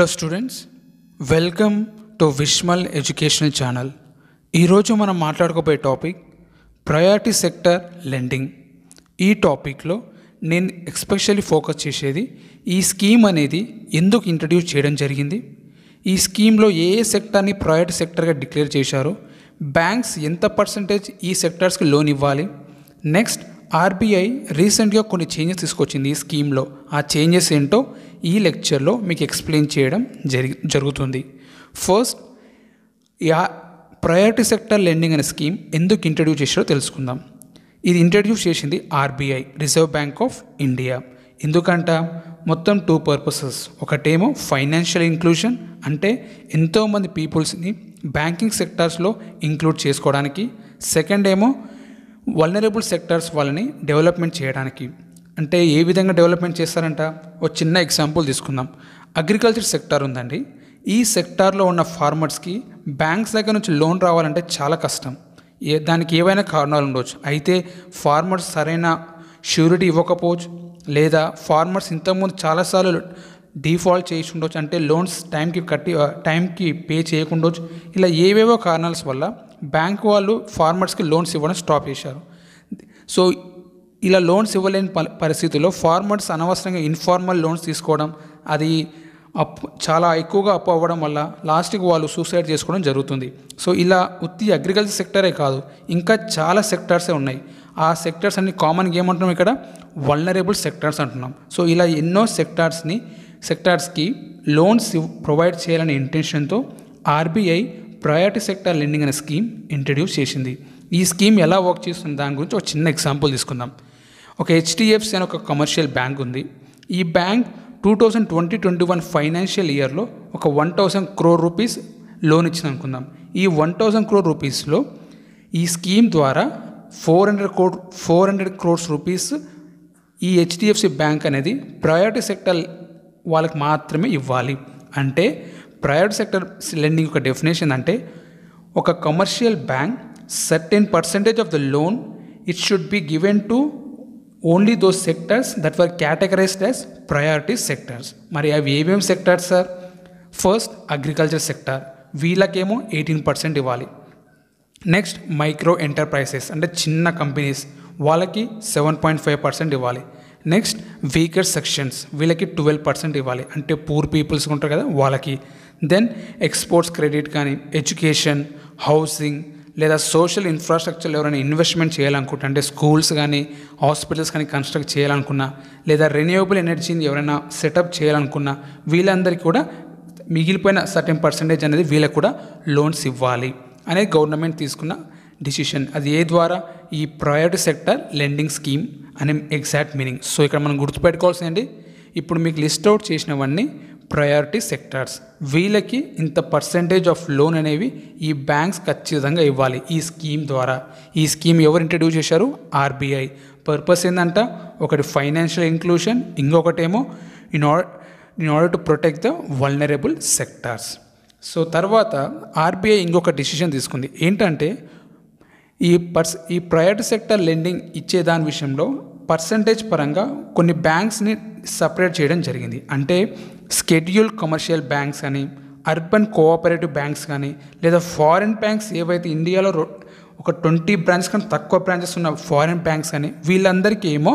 Hello students, welcome to Vishmal educational channel. ఈరోజు మనం మాట్లాడుకోబోయే టాపిక్ ప్రయారిటీ సెక్టర్ లెండింగ్. ఈ టాపిక్లో నేను ఎస్పెషల్లీ ఫోకస్ చేసేది ఈ స్కీమ్ అనేది ఎందుకు ఇంట్రడ్యూస్ చేయడం జరిగింది, ఈ స్కీమ్లో ఏ సెక్టార్ని ప్రయారిటీ సెక్టర్గా డిక్లేర్ చేశారు, బ్యాంక్స్ ఎంత పర్సంటేజ్ ఈ సెక్టార్స్కి లోన్ ఇవ్వాలి, నెక్స్ట్ ఆర్బీఐ రీసెంట్గా కొన్ని చేంజెస్ తీసుకొచ్చింది ఈ స్కీమ్లో. ఆ చేంజెస్ ఏంటో ఈ లెక్చర్లో మీకు ఎక్స్ప్లెయిన్ చేయడం జరుగుతుంది. ఫస్ట్, ప్రయారిటీ సెక్టర్ లెండింగ్ అనే స్కీమ్ ఎందుకు ఇంట్రడ్యూస్ చేశారో తెలుసుకుందాం. ఇది ఇంట్రడ్యూస్ చేసింది RBI, reserve bank of India. ఎందుకంట మొత్తం 2 పర్పసెస్. ఒకటేమో ఫైనాన్షియల్ ఇంక్లూజన్, అంటే ఎంతోమంది పీపుల్స్ని బ్యాంకింగ్ సెక్టార్స్లో ఇంక్లూడ్ చేసుకోవడానికి. సెకండ్ ఏమో వల్నరబుల్ సెక్టార్స్ వాళ్ళని డెవలప్మెంట్ చేయడానికి. అంటే ఏ విధంగా డెవలప్మెంట్ చేస్తారంట, ఒక చిన్న ఎగ్జాంపుల్ తీసుకుందాం. అగ్రికల్చర్ సెక్టార్ ఉందండి. ఈ సెక్టార్లో ఉన్న ఫార్మర్స్కి బ్యాంక్స్ దగ్గర నుంచి లోన్ రావాలంటే చాలా కష్టం. దానికి ఏవైనా కారణాలు ఉండవచ్చు. అయితే ఫార్మర్స్ సరైన ష్యూరిటీ ఇవ్వకపోవచ్చు, లేదా ఫార్మర్స్ ఇంతకుముందు చాలాసార్లు డిఫాల్ట్ చేసి ఉండొచ్చు, అంటే లోన్స్ టైంకి పే చేయకుండా. ఇలా ఏవేవో కారణాల వల్ల బ్యాంక్ వాళ్ళు ఫార్మర్స్కి లోన్స్ ఇవ్వడం స్టాప్ చేశారు. సో ఇలా లోన్స్ ఇవ్వలేని పరిస్థితుల్లో ఫార్మర్స్ అనవసరంగా ఇన్ఫార్మల్ లోన్స్ తీసుకోవడం, అది చాలా ఎక్కువగా అప్పు అవ్వడం వల్ల లాస్ట్కి వాళ్ళు సూసైడ్ చేసుకోవడం జరుగుతుంది. సో ఇలా ఉత్తి అగ్రికల్చర్ సెక్టరే కాదు, ఇంకా చాలా సెక్టార్సే ఉన్నాయి. ఆ సెక్టార్స్ అన్ని కామన్గా ఏమంటున్నాం ఇక్కడ, వల్నరబుల్ సెక్టార్స్ అంటున్నాం. సో ఇలా ఎన్నో సెక్టార్స్కి లోన్స్ ప్రొవైడ్ చేయాలనే ఇంటెన్షన్తో ఆర్బీఐ ప్రయారిటీ సెక్టార్ లెండింగ్ అనే స్కీమ్ ఇంట్రడ్యూస్ చేసింది. ఈ స్కీమ్ ఎలా వర్క్ చేస్తుంది దాని గురించి ఒక చిన్న ఎగ్జాంపుల్ తీసుకుందాం. ఒక హెచ్డిఎఫ్సి అని ఒక కమర్షియల్ బ్యాంక్ ఉంది. ఈ బ్యాంక్ 2020-21 ఫైనాన్షియల్ ఇయర్లో ఒక 1000 crore రూపీస్ లోన్ ఇచ్చింది అనుకుందాం. ఈ 1000 crore రూపీస్లో ఈ స్కీమ్ ద్వారా 400 crores రూపీస్ ఈ హెచ్డిఎఫ్సి బ్యాంక్ అనేది ప్రయారిటీ సెక్టర్ వాళ్ళకి మాత్రమే ఇవ్వాలి. అంటే ప్రయారిటీ సెక్టర్ లెండింగ్ యొక్క డెఫినేషన్ అంటే, ఒక commercial bank certain percentage of the loan it should be given to only those sectors that were categorized as priority sectors. మరి అవి ఏమేమి sectors sir? First agriculture sector, వీళ్ళకేమో 18% ఇవ్వాలి. నెక్స్ట్ మైక్రో ఎంటర్ప్రైజెస్, అంటే చిన్న కంపెనీస్, వాళ్ళకి 7.5% ఇవ్వాలి. నెక్స్ట్ వీకర్ సెక్షన్స్, వీళ్ళకి 12% ఇవ్వాలి, అంటే పూర్ పీపుల్స్ ఉంటారు కదా వాళ్ళకి. దెన్ ఎక్స్పోర్ట్స్ క్రెడిట్ కానీ, ఎడ్యుకేషన్, హౌసింగ్ లేదా సోషల్ ఇన్ఫ్రాస్ట్రక్చర్లో ఎవరైనా ఇన్వెస్ట్మెంట్ చేయాలనుకుంటే, అంటే స్కూల్స్ కానీ హాస్పిటల్స్ కానీ కన్స్ట్రక్ట్ చేయాలనుకున్నా, లేదా రెన్యూవబుల్ ఎనర్జీని ఎవరైనా సెటప్ చేయాలనుకున్నా, వీళ్ళందరికీ కూడా మిగిలిపోయిన సర్టెన్ పర్సంటేజ్ అనేది వీళ్ళకి కూడా లోన్స్ ఇవ్వాలి అనేది గవర్నమెంట్ తీసుకున్న డిసిషన్. అది ఏ ద్వారా? ఈ ప్రయారిటీ సెక్టర్ లెండింగ్ స్కీమ్ అనే ఎగ్జాక్ట్ మీనింగ్. సో ఇక్కడ మనం గుర్తుపెట్టుకోవాల్సిందండి, ఇప్పుడు మీకు లిస్ట్ అవుట్ చేసినవన్నీ ప్రయారిటీ సెక్టార్స్. వీళ్ళకి ఇంత పర్సంటేజ్ ఆఫ్ లోన్ అనేవి ఈ బ్యాంక్స్ ఖచ్చితంగా ఇవ్వాలి ఈ స్కీమ్ ద్వారా. ఈ స్కీమ్ ఎవరు ఇంట్రడ్యూస్ చేశారు? ఆర్బీఐ. పర్పస్ ఏంటంట, ఒకటి ఫైనాన్షియల్ ఇంక్లూజన్, ఇంకొకటేమో in order to protect the vulnerable sectors. So తర్వాత ఆర్బీఐ ఇంకొక డిసిషన్ తీసుకుంది. ఏంటంటే ఈ ప్రయారిటీ సెక్టర్ లెండింగ్ ఇచ్చే దాని విషయంలో పర్సంటేజ్ పరంగా కొన్ని బ్యాంక్స్ని సపరేట్ చేయడం జరిగింది. అంటే షెడ్యూల్ కమర్షియల్ బ్యాంక్స్ అని, అర్బన్ కోఆపరేటివ్ బ్యాంక్స్ కానీ, లేదా ఫారిన్ బ్యాంక్స్ ఏవైతే ఇండియాలో ఒక 20 బ్రాంచెస్ కానీ తక్కువ బ్రాంచెస్ ఉన్న ఫారిన్ బ్యాంక్స్ అని, వీళ్ళందరికీ ఏమో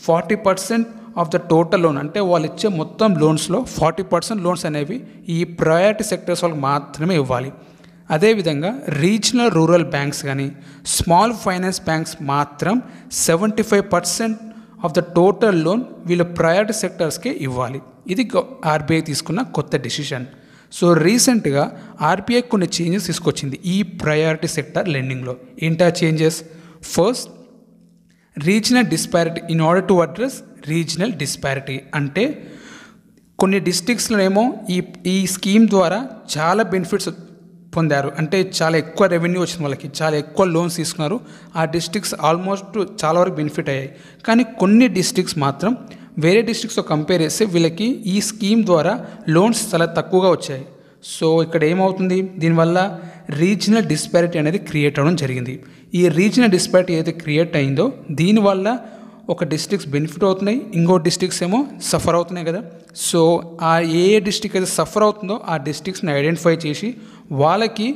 40% ఆఫ్ ద టోటల్ లోన్, అంటే వాళ్ళు ఇచ్చే మొత్తం లోన్స్లో 40% లోన్స్ అనేవి ఈ ప్రయారిటీ సెక్టర్స్ వాళ్ళకి మాత్రమే ఇవ్వాలి. అదేవిధంగా రీజనల్ రూరల్ బ్యాంక్స్ కానీ, స్మాల్ ఫైనాన్స్ బ్యాంక్స్ మాత్రం 75% ఆఫ్ ద టోటల్ లోన్ వీళ్ళు ప్రయారిటీ సెక్టర్స్కే ఇవ్వాలి. ఇది ఆర్బీఐ తీసుకున్న కొత్త డిసిషన్. సో రీసెంట్గా ఆర్బీఐ కొన్ని చేంజెస్ తీసుకొచ్చింది ఈ ప్రయారిటీ సెక్టర్ లెండింగ్లో. ఏంటా changes? First, regional disparity. In order to address regional disparity, అంటే కొన్ని డిస్ట్రిక్ట్స్లోనేమో ఈ స్కీమ్ ద్వారా చాలా బెనిఫిట్స్ పొందారు, అంటే చాలా ఎక్కువ రెవెన్యూ వచ్చింది వాళ్ళకి, చాలా ఎక్కువ లోన్స్ తీసుకున్నారు. ఆ డిస్ట్రిక్ట్స్ ఆల్మోస్ట్ చాలా వరకు బెనిఫిట్ అయ్యాయి. కానీ కొన్ని డిస్ట్రిక్ట్స్ మాత్రం వేరే డిస్ట్రిక్ట్స్తో కంపేర్ చేస్తే వీళ్ళకి ఈ స్కీమ్ ద్వారా లోన్స్ చాలా తక్కువగా వచ్చాయి. సో ఇక్కడ ఏమవుతుంది, దీనివల్ల రీజనల్ డిస్పారిటీ అనేది క్రియేట్ అవ్వడం జరిగింది. ఈ రీజనల్ డిస్పారిటీ ఏదైతే క్రియేట్ అయిందో దీనివల్ల ఒక డిస్ట్రిక్ట్స్ బెనిఫిట్ అవుతున్నాయి, ఇంకో డిస్ట్రిక్ట్స్ ఏమో సఫర్ అవుతున్నాయి కదా. సో ఆ ఏ డిస్ట్రిక్ట్ అయితే సఫర్ అవుతుందో ఆ డిస్ట్రిక్ట్స్ని ఐడెంటిఫై చేసి వాళ్ళకి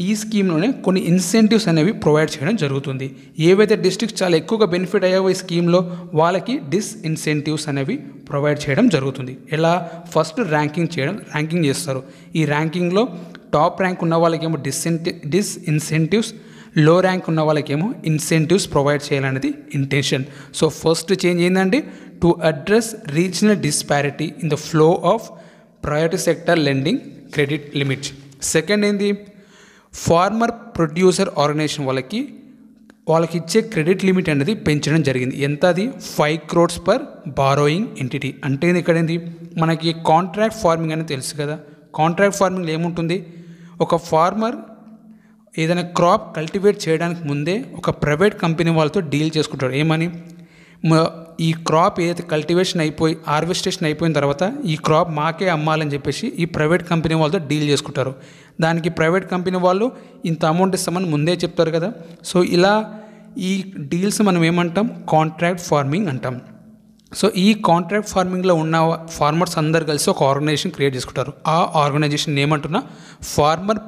ఈ స్కీమ్లోనే కొన్ని ఇన్సెంటివ్స్ అనేవి ప్రొవైడ్ చేయడం జరుగుతుంది. ఏవైతే డిస్ట్రిక్ట్స్ చాలా ఎక్కువగా బెనిఫిట్ అయ్యావో ఈ స్కీమ్లో వాళ్ళకి ఇన్సెంటివ్స్ అనేవి ప్రొవైడ్ చేయడం జరుగుతుంది. ఎలా? ఫస్ట్ ర్యాంకింగ్ చేస్తారు. ఈ ర్యాంకింగ్లో టాప్ ర్యాంక్ ఉన్న వాళ్ళకేమో ఇన్సెంటివ్స్, లో ర్యాంక్ ఉన్న వాళ్ళకేమో ఇన్సెంటివ్స్ ప్రొవైడ్ చేయాలనేది ఇంటెన్షన్. సో ఫస్ట్ చేంజ్ ఏంటంటే to address regional disparity in the flow of priority sector lending credit limits. Second ఏంది? ఫార్మర్ ప్రొడ్యూసర్ ఆర్గనైజేషన్ వాళ్ళకి ఇచ్చే క్రెడిట్ లిమిట్ అనేది పెంచడం జరిగింది. ఎంత? అది 5 crores పర్ బారోయింగ్ ఎంటిటీ. అంటే ఇక్కడ ఏంది? మనకి కాంట్రాక్ట్ ఫార్మింగ్ అనేది తెలుసు కదా. కాంట్రాక్ట్ ఫార్మింగ్లో ఏముంటుంది? ఒక ఫార్మర్ ఏదైనా క్రాప్ కల్టివేట్ చేయడానికి ముందే ఒక ప్రైవేట్ కంపెనీ వాళ్ళతో డీల్ చేసుకుంటాడు. ఏమని? ఈ క్రాప్ ఏదైతే హార్వెస్టేషన్ అయిపోయిన తర్వాత ఈ క్రాప్ మాకే అమ్మాలని చెప్పేసి ఈ ప్రైవేట్ కంపెనీ వాళ్ళతో డీల్ చేసుకుంటారు. దానికి ప్రైవేట్ కంపెనీ వాళ్ళు ఇంత అమౌంట్ ఇస్తామని ముందే చెప్తారు కదా. సో ఇలా ఈ డీల్స్ మనం ఏమంటాం? కాంట్రాక్ట్ ఫార్మింగ్ అంటాం. సో ఈ కాంట్రాక్ట్ ఫార్మింగ్లో ఉన్న ఫార్మర్స్ అందరు కలిసి ఒక ఆర్గనైజేషన్ క్రియేట్ చేసుకుంటారు. ఆ ఆర్గనైజేషన్ ఏమంటున్నా? ఫార్మర్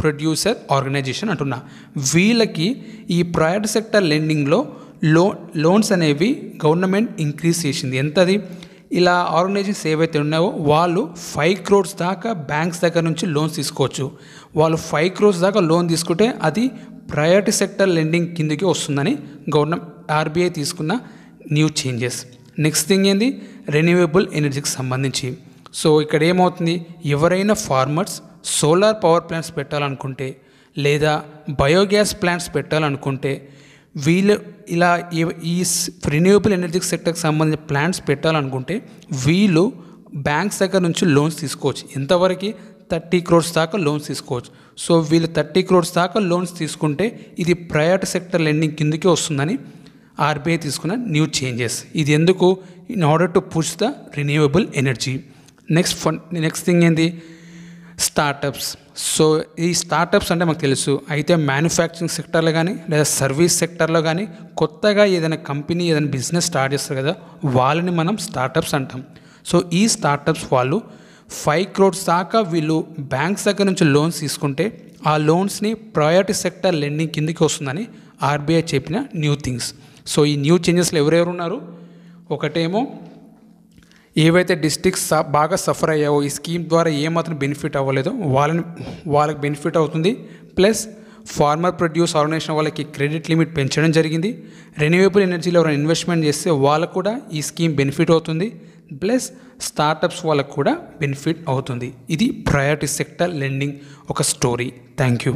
ప్రొడ్యూసర్ ఆర్గనైజేషన్ అంటున్నా. వీళ్ళకి ఈ ప్రయారిటీ సెక్టర్ లెండింగ్లో లోన్స్ అనేవి గవర్నమెంట్ ఇంక్రీజ్ చేసింది. ఎంతది? ఇలా ఆర్గనైజేషన్స్ ఏవైతే ఉన్నాయో వాళ్ళు 5 crores దాకా బ్యాంక్స్ దగ్గర నుంచి లోన్స్ తీసుకోవచ్చు. వాళ్ళు 5 crores దాకా లోన్ తీసుకుంటే అది ప్రయారిటీ సెక్టర్ లెండింగ్ కిందకి వస్తుందని ఆర్బీఐ తీసుకున్న న్యూ చేంజెస్. నెక్స్ట్ థింగ్ ఏంది? రెన్యూవబుల్ ఎనర్జీకి సంబంధించి. సో ఇక్కడ ఏమవుతుంది? ఎవరైనా ఫార్మర్స్ సోలార్ పవర్ ప్లాంట్స్ పెట్టాలనుకుంటే లేదా బయోగ్యాస్ ప్లాంట్స్ పెట్టాలనుకుంటే వీళ్ళు ఇలా ఈ రెన్యూవబుల్ ఎనర్జీ సెక్టర్కి సంబంధించిన ప్లాంట్స్ పెట్టాలనుకుంటే వీళ్ళు బ్యాంక్స్ దగ్గర నుంచి లోన్స్ తీసుకోవచ్చు. ఎంతవరకు? 30 crores దాకా లోన్స్ తీసుకోవచ్చు. సో వీళ్ళు 30 crores దాకా లోన్స్ తీసుకుంటే ఇది ప్రయారిటీ సెక్టర్ లెండింగ్ కిందకి వస్తుందని ఆర్బీఐ తీసుకున్న న్యూ చేంజెస్. ఇది ఎందుకు? In order to push the renewable energy. Next thing ఏంది? స్టార్టప్స్. సో ఈ స్టార్టప్స్ అంటే మాకు తెలుసు, అయితే మ్యానుఫ్యాక్చరింగ్ సెక్టర్లో కానీ లేదా సర్వీస్ సెక్టర్లో కానీ కొత్తగా ఏదైనా కంపెనీ ఏదైనా బిజినెస్ స్టార్ట్ చేస్తారు కదా, వాళ్ళని మనం స్టార్టప్స్ అంటాం. సో ఈ స్టార్టప్స్ వాళ్ళు 5 crores దాకా వీళ్ళు బ్యాంక్స్ దగ్గర నుంచి లోన్స్ తీసుకుంటే ఆ లోన్స్ని ప్రయారిటీ సెక్టర్ లెండింగ్ కిందకి వస్తుందని ఆర్బీఐ చెప్పిన న్యూ థింగ్స్. సో ఈ న్యూ చేంజెస్లో ఎవరెవరు ఉన్నారు? ఒకటేమో ఏవైతే డిస్ట్రిక్ట్స్ బాగా సఫర్ అయ్యావో ఈ స్కీమ్ ద్వారా ఏమాత్రం బెనిఫిట్ అవ్వలేదో వాళ్ళకి బెనిఫిట్ అవుతుంది. ప్లస్ ఫార్మర్ ప్రొడ్యూస్ ఆర్గనైజేషన్ వాళ్ళకి క్రెడిట్ లిమిట్ పెంచడం జరిగింది. రెన్యూవబుల్ ఎనర్జీలో ఎవరైనా ఇన్వెస్ట్మెంట్ చేస్తే వాళ్ళకు కూడా ఈ స్కీమ్ బెనిఫిట్ అవుతుంది. ప్లస్ స్టార్టప్స్ వాళ్ళకు కూడా బెనిఫిట్ అవుతుంది. ఇది ప్రయారిటీ సెక్టర్ లెండింగ్ ఒక స్టోరీ. Thank you.